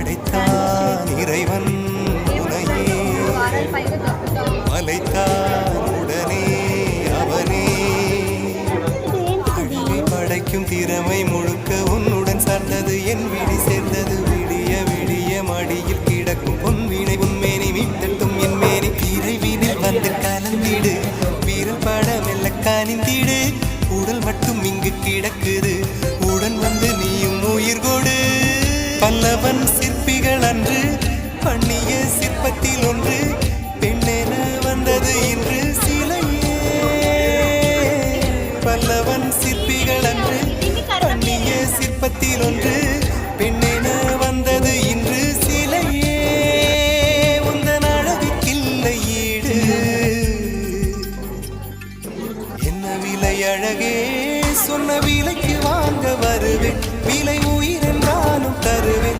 படைத்தான் இறைவன் உனையே மலைத்தான் உடனே அவனே அழகை படைக்கும் திறமை முழுக்க உன்னுடன் சார்ந்தது என் விழி சேர்ந்தது விடிய விடிய மடியில் கிடக்கும் பொன்வினை உன்மேனி மீட்டட்டும் என் மேனி இறைவினில் வந்து கலந்திடு வீரல் பட மெல்ல காணிந்திடு உடல் மட்டும் இங்கு கிடக்குது உடன் வந்து நீயும் உயிர் கொடு பல்லவன் சிற்பிகள் அன்று பண்ணிய சிற்பத்தில் ஒன்று பெண்ணென வந்தது இன்று சிலையே பல்லவன் சிற்பிகள் அன்று பண்ணிய சிற்பத்தில் ஒன்று